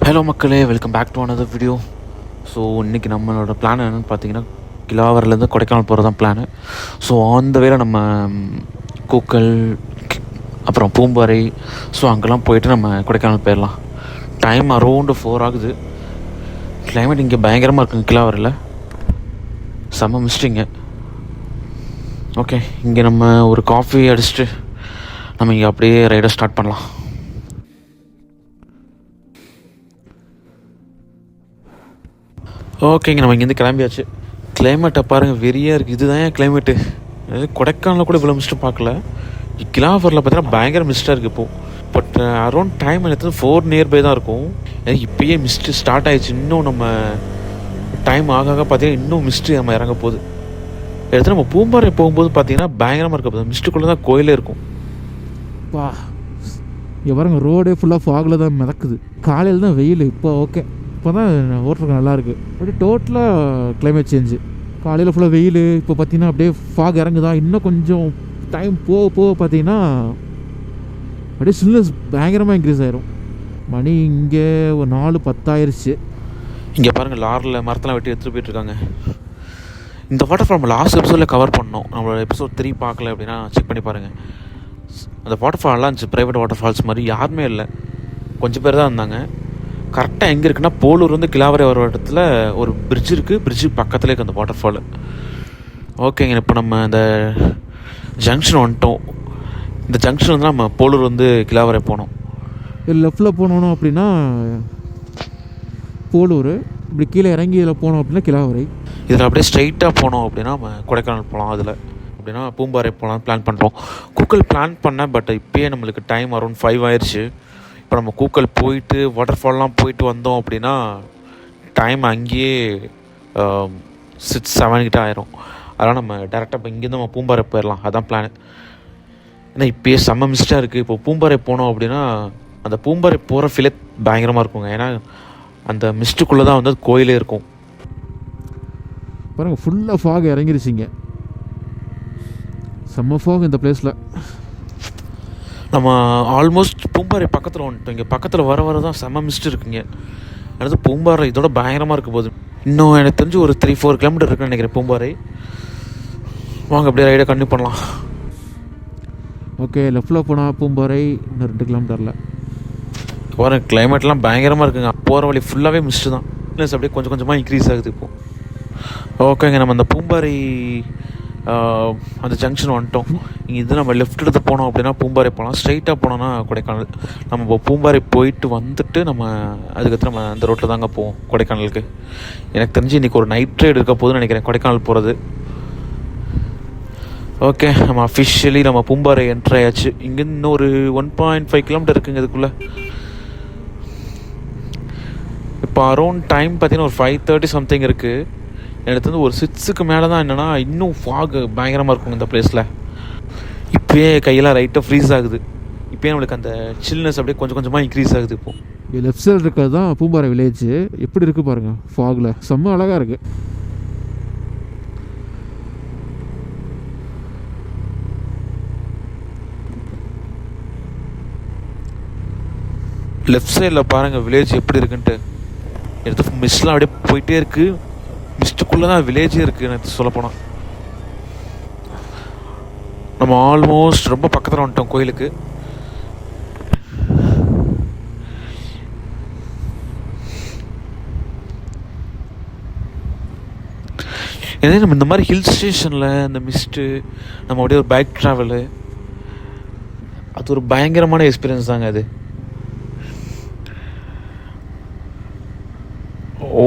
Hello மக்களே, welcome back to another video. So இன்றைக்கி நம்மளோட பிளான் என்னென்னு பார்த்தீங்கன்னா, கிலாவரிலேருந்து கொடைக்கானல் போகிறது தான் பிளானு. ஸோ அந்த வேளை நம்ம கூக்கல் அப்புறம் பூம்பாறை, ஸோ அங்கெல்லாம் போயிட்டு நம்ம கொடைக்கானல் போயிடலாம். டைம் அரௌண்டு 4 ஆகுது. கிளைமேட் இங்கே பயங்கரமாக இருக்குங்க. கிலாவரில் செம்ம மிஸ்டிங்க. ஓகே, இங்கே நம்ம ஒரு காஃபி அடிச்சுட்டு நம்ம இங்கே அப்படியே ரைடை ஸ்டார்ட் பண்ணலாம். ஓகேங்க, நம்ம இங்கேருந்து கிளம்பியாச்சு. கிளைமேட்டை பாருங்கள், வெறியாக இருக்குது. இதுதான் என் கிளைமேட்டு. கொடைக்கானலில் கூட இவ்வளோ மிஸ்ட்டு பார்க்கல. கிலாவரில் பார்த்தீங்கன்னா பயங்கர மிஸ்ட்டாக இருக்குது இப்போது. பட் அரௌண்ட் டைம் எடுத்து 4 நியர்பை தான் இருக்கும். இப்போயே மிஸ்ட்டு ஸ்டார்ட் ஆகிடுச்சு. இன்னும் நம்ம டைம் ஆக பார்த்தீங்கன்னா இன்னும் மிஸ்ட்டு நம்ம இறங்க போகுது. எடுத்து நம்ம பூம்பாறை போகும்போது பார்த்தீங்கன்னா பயங்கரமாக இருக்க போகுது. மிஸ்ட்டுக்குள்ளே தான் கோயிலே இருக்கும். வா, இங்கே பாருங்க, ரோடே ஃபுல்லாக ஃபாகில் தான் மிதக்குது. காலையில் தான் வெயில், இப்போ ஓகே, இப்போ தான் ஓட்டுறதுக்கு நல்லாயிருக்கு. அப்படியே டோட்டலாக கிளைமேட் சேஞ்சு. காலையில் ஃபுல்லாக வெயில், இப்போ பார்த்தீங்கன்னா அப்படியே ஃபாக் இறங்குதா. இன்னும் கொஞ்சம் டைம் போக போக பார்த்தீங்கன்னா அப்படியே சில்னஸ் பயங்கரமாக இன்க்ரீஸ் ஆயிரும். மணி இங்கே ஒரு 4:10 ஆயிடுச்சு. இங்கே பாருங்கள், லாரில் மரத்தெல்லாம் வெட்டி எடுத்துகிட்டு போயிட்டுருக்காங்க. இந்த வாட்டர் ஃபால் நம்ம லாஸ்ட் எபிசோடில் கவர் பண்ணோம். நம்மளோட எபிசோட் 3 பார்க்கல அப்படின்னா செக் பண்ணி பாருங்கள். அந்த வாட்டர் ஃபால்லாம் இருந்துச்சு, ப்ரைவேட் வாட்டர் ஃபால்ஸ் மாதிரி. யாருமே இல்லை, கொஞ்சம் பேர் தான் இருந்தாங்க. கரெக்டாக எங்கே இருக்குன்னா, போலூர் வந்து கிலாவரி வர இடத்துல ஒரு பிரிட்ஜ் இருக்குது. பிரிட்ஜு பக்கத்துலேயே இருக்குது அந்த வாட்டர் ஃபாலு. ஓகேங்க, இப்போ நம்ம இந்த ஜங்ஷன் வந்துட்டோம். இந்த ஜங்ஷன் வந்து நம்ம போலூர் வந்து கிலாவரி போனோம். லெஃப்டில் போனோம் அப்படின்னா போலூர், இப்படி கீழே இறங்கி இதில் போனோம் அப்படின்னா கிலாவரி. இதில் அப்படியே ஸ்ட்ரைட்டாக போனோம் அப்படின்னா நம்ம கொடைக்கானல் போகலாம். அதில் அப்படின்னா பூம்பாறை போகலாம் பிளான் பண்ணுறோம். கூக்கல் பிளான் பண்ணேன், பட் இப்போயே நம்மளுக்கு டைம் அரௌண்ட் 5 ஆயிடுச்சு. இப்போ நம்ம கூக்கல் போயிட்டு வாட்டர் ஃபால்லாம் போயிட்டு வந்தோம் அப்படின்னா டைம் அங்கேயே 6-7 கிட்ட ஆயிரும். அதனால் நம்ம டேரெக்டாக இப்போ இங்கேருந்து நம்ம பூம்பாறை போயிடலாம். அதுதான் பிளான். ஏன்னா இப்போயே செம்ம மிஸ்டாக இருக்குது. இப்போ பூம்பாறை போனோம் அப்படின்னா அந்த பூம்பாறை போகிற ஃபீலே பயங்கரமாக இருக்குங்க. ஏன்னா அந்த மிஸ்ட்டுக்குள்ளே தான் வந்து கோயிலே இருக்கும். பாருங்கள், ஃபுல்லாக ஃபாக் இறங்கிருச்சிங்க. செம்ம ஃபாக் இந்த பிளேஸில். நம்ம ஆல்மோஸ்ட் பூம்பாறை பக்கத்தில் வந்துட்டோம். இங்கே பக்கத்தில் வர வர தான் செம்ம மிஸ்ட் இருக்குங்க. அடுத்து பூம்பாறை இதோட பயங்கரமாக இருக்க போகுது. இன்னும் எனக்கு தெரிஞ்சு ஒரு 3-4 கிலோமீட்டர் இருக்குன்னு நினைக்கிறேன் பூம்பாறை. வாங்க அப்படியே ரைடை கண்டினியூ பண்ணலாம். ஓகே, லெஃப்டில் போனால் பூம்பாறை இன்னும் 2 கிலோமீட்டரில். வர கிளைமேட்லாம் பயங்கரமாக இருக்குங்க. போகிற வழி ஃபுல்லாகவே மிஸ்ட்டு தான். ப்ளஸ் அப்படியே கொஞ்சம் கொஞ்சமாக இன்க்ரீஸ் ஆகுது இப்போது. ஓகேங்க, நம்ம அந்த பூம்பாறை அந்த ஜங்ஷன் வந்துட்டோம். இங்கே இது நம்ம லெஃப்ட் எடுத்து போனோம் அப்படின்னா பூம்பாறை போகலாம். ஸ்ட்ரைட்டாக போனோன்னா கொடைக்கானல். நம்ம இப்போ பூம்பாறை போயிட்டு வந்துட்டு நம்ம அதுக்கடுத்து நம்ம அந்த ரோட்டில் தாங்க போவோம் கொடைக்கானலுக்கு. எனக்கு தெரிஞ்சு இன்றைக்கி ஒரு நைட் ரைடு இருக்க போதுன்னு நினைக்கிறேன் கொடைக்கானல் போகிறது. ஓகே, நம்ம அஃபிஷியலி நம்ம பூம்பாறை என்ட்ரு ஆயாச்சு. இங்கேருந்து இன்னும் ஒரு 1.5 கிலோமீட்டர் இருக்குங்க இதுக்குள்ளே. இப்போ அரௌண்ட் டைம் பார்த்தீங்கன்னா ஒரு 5:30 சம்திங் இருக்குது. எனக்கு வந்து ஒரு 6க்கு மேலே தான் என்னென்னா இன்னும் ஃபாக் பயங்கரமாக இருக்கும் இந்த பிளேஸில். இப்போயே கையெல்லாம் ரைட்டாக ஃப்ரீஸ் ஆகுது. இப்போயே நம்மளுக்கு அந்த சில்னஸ் அப்படியே கொஞ்சம் கொஞ்சமாக இன்க்ரீஸ் ஆகுது. இப்போது லெஃப்ட் சைடு இருக்கிறது தான் பூம்பாறை வில்லேஜ். எப்படி இருக்குது பாருங்கள், ஃபாகில் செம்ம அழகாக இருக்குது. லெஃப்ட் சைடில் பாருங்கள் வில்லேஜ் எப்படி இருக்குன்ட்டு. எடுத்து மிஸ்ட்லாம் அப்படியே போயிட்டே இருக்குது. மிஸ்ட்டுக்குள்ளே தான் வில்லேஜே இருக்குது எனக்கு சொல்லப்போனால். நம்ம ஆல்மோஸ்ட் ரொம்ப பக்கத்தில் வந்துட்டோம் கோயிலுக்கு. இதே நம்ம இந்த மாதிரி ஹில் ஸ்டேஷனில் இந்த மிஸ்ட்டு நம்ம அப்படியே ஒரு பைக் ட்ராவலு, அது ஒரு பயங்கரமான எக்ஸ்பீரியன்ஸ் தாங்க அது. ஓ,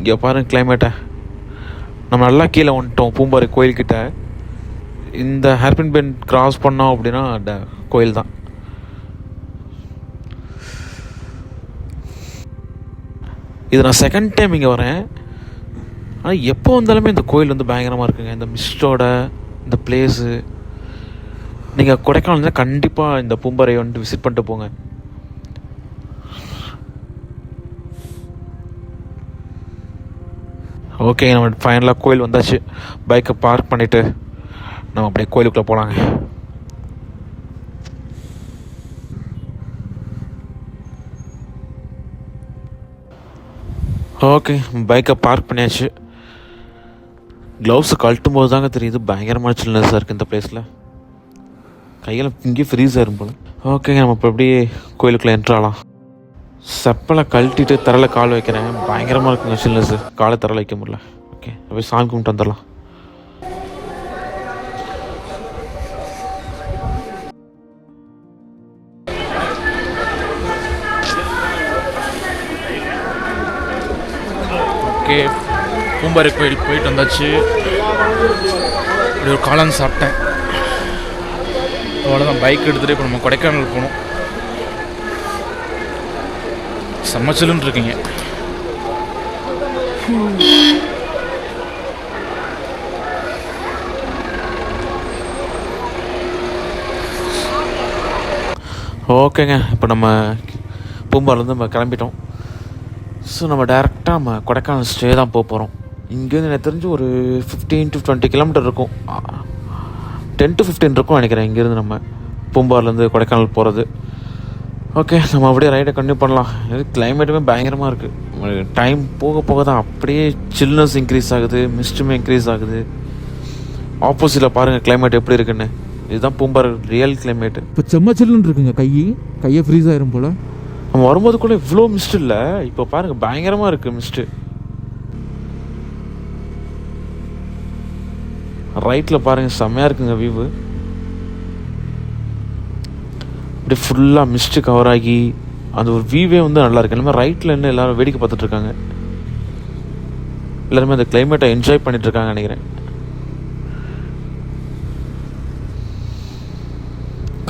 இங்கே பாருங்க கிளைமேட்டை. நம்ம நல்லா கீழே வந்துட்டோம் பூம்பாறை கோயில்கிட்ட. இந்த ஹேர்பின் பெண்ட் கிராஸ் பண்ணோம் அப்படின்னா கோயில் தான். இது நான் செகண்ட் டைம் இங்கே வரேன். ஆனால் எப்போ வந்தாலுமே இந்த கோயில் வந்து பயங்கரமாக இருக்குங்க. இந்த மிஸ்டோட இந்த பிளேஸு. நீங்கள் கொடைக்கானல் கண்டிப்பாக இந்த பூம்பாறை வந்துட்டு விசிட் பண்ணிட்டு போங்க. ஓகே, நம்ம ஃபைனலாக கோயில் வந்தாச்சு. பைக்கை பார்க் பண்ணிவிட்டு நம்ம அப்படியே கோயிலுக்குள்ளே போகலாங்க. ஓகே, பைக்கை பார்க் பண்ணியாச்சு. க்ளவுஸை கழட்டும் போது தாங்க தெரியுது பயங்கரமான சில்னஸாக இருக்குது இந்த பிளேஸில். கையில் இங்கேயே ஃப்ரீஸ் ஆயிரும் போல். ஓகேங்க, நம்ம இப்போ அப்படியே கோயிலுக்குள்ளே என்ட்ரு ஆகலாம். செப்பலை கழட்டிட்டு தரையில் கால் வைக்கிறேன். பயங்கரமாக இருக்குங்க சில்னஸ்ஸு. காலை தரையில் வைக்க முடியல. ஓகே, அப்படியே சாமி கும்பிட்டு வந்துடலாம். ஓகே, பூம்பாறை கோயில் போயிட்டு வந்தாச்சு. இப்படி ஒரு காளான் சாப்பிட்டேன். அவ்வளோதான். பைக் எடுத்துகிட்டு இப்போ நம்ம கொடைக்கானல் போகணும். சமைச்சலுன்னு இருக்கீங்க. ஓகேங்க, இப்போ நம்ம பூம்பாரிலேருந்து நம்ம கிளம்பிட்டோம். ஸோ நம்ம டேரெக்டாக நம்ம கொடைக்கானல் ஸ்டே தான் போக போகிறோம். இங்கேருந்து எனக்கு தெரிஞ்சு ஒரு 15 to 20 கிலோமீட்டர் இருக்கும். 10 to 15 இருக்கும் நினைக்கிறேன் இங்கேருந்து நம்ம பூம்பாரிலேருந்து கொடைக்கானல் போகிறது. ஓகே, நம்ம அப்படியே ரைடை கண்டினியூ பண்ணலாம். கிளைமேட்டுமே பயங்கரமாக இருக்குது. டைம் போக போக தான் அப்படியே சில்னஸ் இன்க்ரீஸ் ஆகுது, மிஸ்ட்டுமே இன்க்ரீஸ் ஆகுது. ஆப்போசிட்டில் பாருங்கள் கிளைமேட் எப்படி இருக்குன்னு. இதுதான் பூம்பாறை ரியல் கிளைமேட்டு. இப்போ செம்ம சில்லுன்னு இருக்குங்க. கையை ஃப்ரீஸ் ஆயிரும் போல். நம்ம வரும்போது கூட இவ்வளோ மிஸ்ட் இல்லை. இப்போ பாருங்கள் பயங்கரமாக இருக்குது மிஸ்ட்டு. ரைட்டில் பாருங்கள் செம்மையாக இருக்குங்க வியூவு. அப்படியே ஃபுல்லாக மிஸ்ட்டு கவர் ஆகி அந்த ஒரு வியூவே வந்து நல்லா இருக்கு. எல்லாமே ரைட்டில் என்ன எல்லோரும் வேடிக்கை பார்த்துட்ருக்காங்க. எல்லாருமே அந்த கிளைமேட்டை என்ஜாய் பண்ணிகிட்ருக்காங்க நினைக்கிறேன்.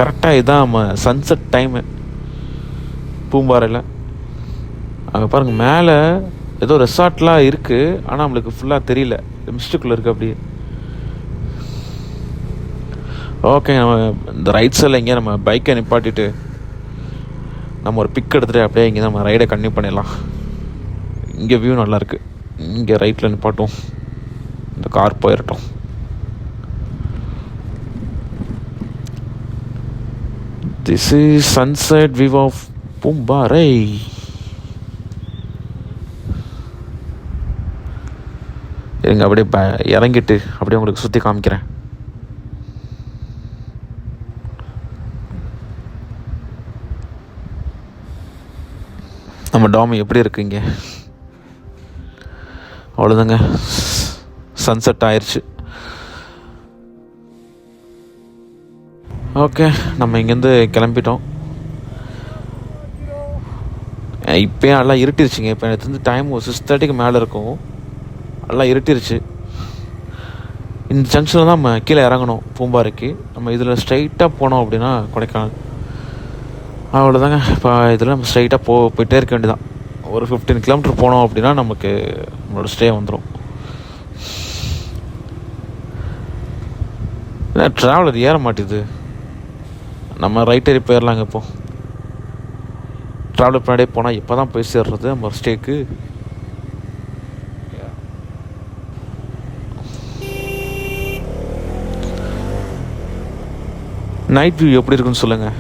கரெக்டாக இதுதான் நம்ம சன்செட் டைமு பூம்பாறையில். அங்கே பாருங்கள் மேலே ஏதோ ரெசார்ட்லாம் இருக்குது, ஆனால் நம்மளுக்கு ஃபுல்லாக தெரியல, மிஸ்டுக்குள்ளே இருக்குது அப்படியே. ஓகே, நம்ம இந்த ரைட் சைடில் எங்கேயா நம்ம பைக்கை நிப்பாட்டிட்டு நம்ம ஒரு பிக் எடுத்துகிட்டு அப்படியே இங்கே நம்ம ரைடை கண்டினியூ பண்ணிடலாம். இங்கே வியூ நல்லாயிருக்கு. இங்கே ரைட்டில் நிப்பாட்டும், இந்த கார் போயிடட்டும். This is sunset view of Poombarai. இருங்க அப்படியே இறங்கிட்டு அப்படியே உங்களுக்கு சுற்றி காமிக்கிறேன். நம்ம டாம் எப்படி இருக்குங்க. அவ்வளோதாங்க, சன்செட் ஆயிடுச்சு. ஓகே, நம்ம இங்கேருந்து கிளம்பிட்டோம். இப்போயே நல்லா இருட்டிருச்சுங்க. இப்போ எனக்கு வந்து டைம் 6:30க்கு மேலே இருக்கும். நல்லா இருட்டிருச்சு. இந்த ஜங்ஷனில் தான் நம்ம கீழே இறங்கணும் பூம்பாறைக்கு. நம்ம இதில் ஸ்ட்ரைட்டாக போனோம் அப்படின்னா கொடைக்கானல். அவ்வளோதாங்க. இப்போ இதில் நம்ம ஸ்ட்ரைட்டாக போயிட்டே இருக்க வேண்டியதான். ஒரு 15 கிலோமீட்டர் போனோம் அப்படின்னா நமக்கு நம்மளோட ஸ்டே வந்துடும். ஏன்னா ட்ராவலர் ஏற மாட்டேது. நம்ம ரைட் ஏறி போயிடலாங்க. இப்போ ட்ராவலர் பின்னாடியே போனால் இப்போ தான் போய் சேர்றது நம்ம ஸ்டேக்கு. நைட் வியூ எப்படி இருக்குன்னு சொல்லுங்கள்.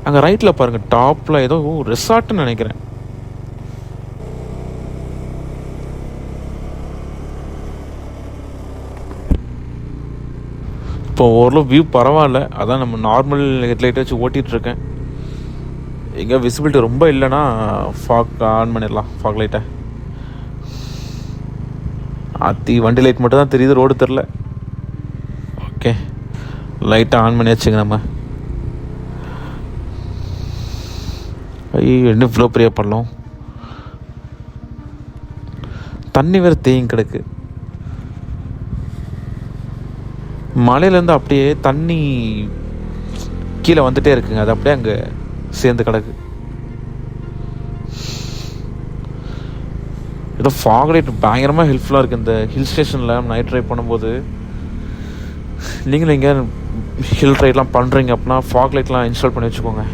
அங்கே ரைட்டில் பாருங்கள், டாப்பில் ஏதோ ரெசார்ட்டுன்னு நினைக்கிறேன். இப்போ ஓரளவு வியூ பரவாயில்ல. அதான் நம்ம நார்மல் ஹெட்லைட்டை வச்சு ஓட்டிகிட்ருக்கேன். எங்கே விசிபிலிட்டி ரொம்ப இல்லைன்னா ஃபாக் ஆன் பண்ணிடலாம். ஃபாக் லைட்டை வண்டி லைட் மட்டும் தான் தெரியுது, ரோடு தெரில. ஓகே, லைட்டை ஆன் பண்ணி வச்சுங்க. நம்ம இன்னும் இவ்வளோ பெரிய பள்ளம். தண்ணி வேறு தேங்கி கிடக்கு. மலையிலேருந்து அப்படியே தண்ணி கீழே வந்துகிட்டே இருக்குங்க. அது அப்படியே அங்கே சேர்ந்து கிடக்கு. ஏதோ ஃபாக் லைட் பயங்கரமாக ஹெல்ப்ஃபுல்லாக இருக்குது இந்த ஹில் ஸ்டேஷனில் நைட் ட்ரைவ் பண்ணும்போது. நீங்களும் எங்கேயா ஹில் ரைட்லாம் பண்ணுறீங்க அப்படின்னா ஃபாக் லைட்லாம் இன்ஸ்டால் பண்ணி வச்சுக்கோங்க.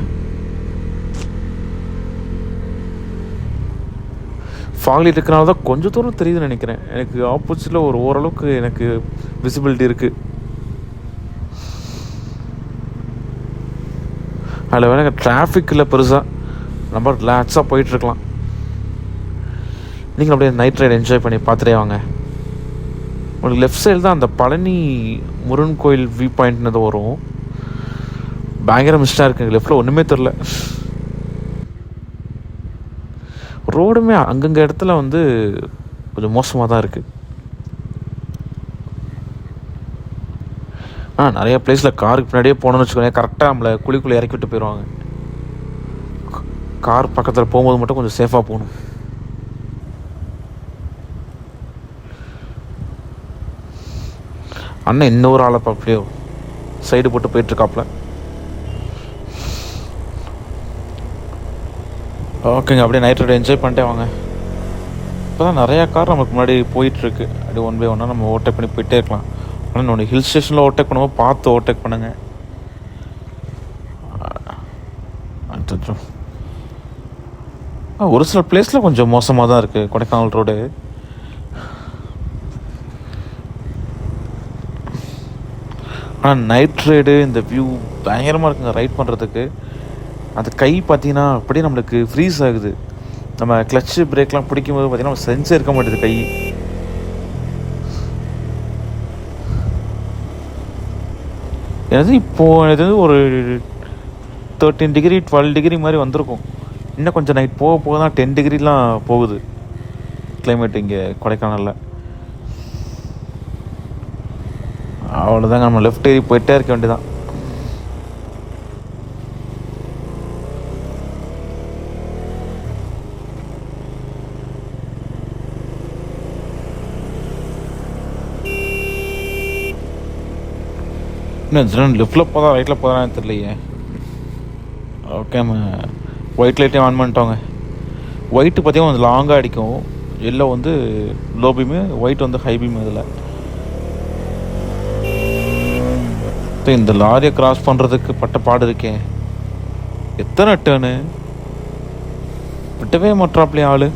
ஃபாக் லைட் இருக்கிறனால தான் கொஞ்சம் தூரம் தெரியுதுன்னு நினைக்கிறேன். எனக்கு ஆப்போசிட்டில் ஒரு ஓரளவுக்கு எனக்கு விசிபிலிட்டி இருக்குது. அதில் வேணா டிராஃபிக்கில் பெருசாக நம்ம ரிலாக்ஸாக போயிட்டுருக்கலாம். நீங்கள் அப்படியே நைட் ரைடு என்ஜாய் பண்ணி பார்த்துட்டே வாங்க. உங்களுக்கு லெஃப்ட் சைடு தான் அந்த பழனி முருகன் கோயில் வியூ பாயிண்ட்னு வரும். பயங்கர மிஸ்டாக இருக்குங்க, லெஃப்டில் ஒன்றுமே தெரில. ரோடுமே அங்கங்கே இடத்துல வந்து கொஞ்சம் மோசமாக தான் இருக்குது. நிறைய பிளேஸில் காருக்கு பின்னாடியே போகணுன்னு வச்சுக்கோங்க, கரெக்டாக நம்மளை குழிக்குள்ளே இறக்கி விட்டு போயிடுவாங்க. கார் பக்கத்தில் போகும்போது மட்டும் கொஞ்சம் சேஃபாக போகணும். அண்ணன் இன்னொரு ஆளை பார்க்கலையோ, சைடு போட்டு போயிட்டுருக்காப்புல. ஓகேங்க, அப்படியே நைட் ரைடு என்ஜாய் பண்ணிட்டே வாங்க. இப்போ தான் நிறையா கார் நமக்கு முன்னாடி போயிட்டுருக்கு. அப்படியே ஒன் பை ஒன்னாக நம்ம ஓவர்டேக் பண்ணி போயிட்டே இருக்கலாம். ஆனால் ஒன்று ஹில் ஸ்டேஷனில் ஓவர்டேக் பண்ணும்போது பார்த்து ஓவர்டேக் பண்ணுங்க. ஒரு சில பிளேஸில் கொஞ்சம் மோசமாக தான் இருக்குது கொடைக்கானல் ரோடு. ஆனால் நைட் ரைடு இந்த வியூ பயங்கரமாக இருக்குங்க ரைட் பண்ணுறதுக்கு. அந்த கை பார்த்தீங்கன்னா அப்படியே நம்மளுக்கு ஃப்ரீஸ் ஆகுது. நம்ம கிளச்சு பிரேக்லாம் பிடிக்கும்போது பார்த்தீங்கன்னா நம்ம சென்ஸே இருக்க மாட்டேது கை. எனது இப்போது இது ஒரு 13 டிகிரி 12 டிகிரி மாதிரி வந்திருக்கும். இன்னும் கொஞ்சம் நைட் போக போக தான் 10 டிகிரிலாம் போகுது கிளைமேட் இங்கே கொடைக்கானலில். அவ்வளோதாங்க, நம்ம லெஃப்ட் ஏறி போயிட்டே இருக்க வேண்டியதான். இன்னும் லெஃப்டில் போதா ரைட்டில் போதான்னு தெரியலையே. ஓகே, நம்ம ஒயிட் லைட்டே ஆன் பண்ணிட்டோங்க. ஒயிட்டு பார்த்தீங்கன்னா கொஞ்சம் லாங்காக அடிக்கும், எல்லோ வந்து லோ பீமு, ஒயிட் வந்து ஹை பீம். இதில் இந்த லாரியை கிராஸ் பண்ணுறதுக்கு பட்ட பாடு இருக்கேன். எத்தனை டேர்னு விட்டவே மாட்டாப்லையே ஆள்.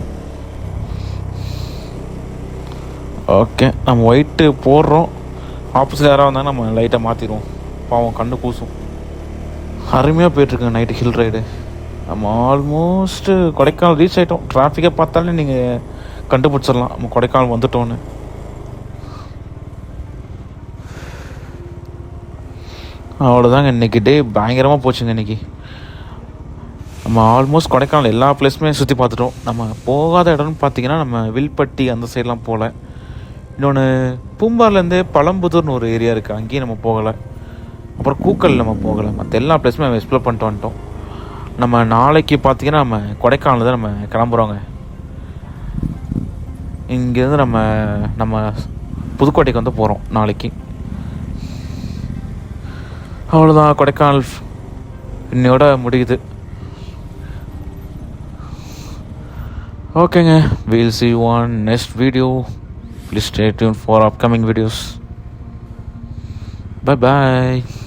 ஓகே, நம்ம ஒயிட்டு போடுறோம். ஆப்போசிட் யாராக வந்தாங்க நம்ம லைட்டாக மாற்றிடுவோம், பாவம் கண்ணு கூசும். அருமையாக போயிட்டுருக்குங்க நைட்டு ஹில் ரைடு. நம்ம ஆல்மோஸ்ட்டு கொடைக்கானல் ரீச் ஆகிட்டோம். டிராஃபிக்கை பார்த்தாலே நீங்கள் கண்டுபிடிச்சிடலாம் நம்ம கொடைக்கானல் வந்துட்டோன்னு. அவ்வளோதாங்க, இன்றைக்கி டே பயங்கரமாக போச்சுங்க. இன்றைக்கி நம்ம ஆல்மோஸ்ட் கொடைக்கானல் எல்லா பிளேஸுமே சுற்றி பார்த்துட்டோம். நம்ம போகாத இடம்னு பார்த்தீங்கன்னா நம்ம வில்பட்டி அந்த சைட்லாம் போகல. இன்னொன்று பூம்பார்லேருந்தே பழம்புதூர்னு ஒரு ஏரியா இருக்குது, அங்கேயும் நம்ம போகலை. அப்புறம் கூக்கல் நம்ம போகலை. மற்ற எல்லா பிளேஸுமே நம்ம எக்ஸ்ப்ளோர் பண்ணிட்டு வந்துட்டோம். நம்ம நாளைக்கு பார்த்திங்கன்னா நம்ம கொடைக்கானல் தான் நம்ம கிளம்புறோங்க. இங்கேருந்து நம்ம புதுக்கோட்டைக்கு வந்து போகிறோம் நாளைக்கு. அவ்வளோதான், கொடைக்கானல் இன்னையோட முடியுது. ஓகேங்க, we'll see you on next video. Please stay tuned for upcoming videos. Bye bye.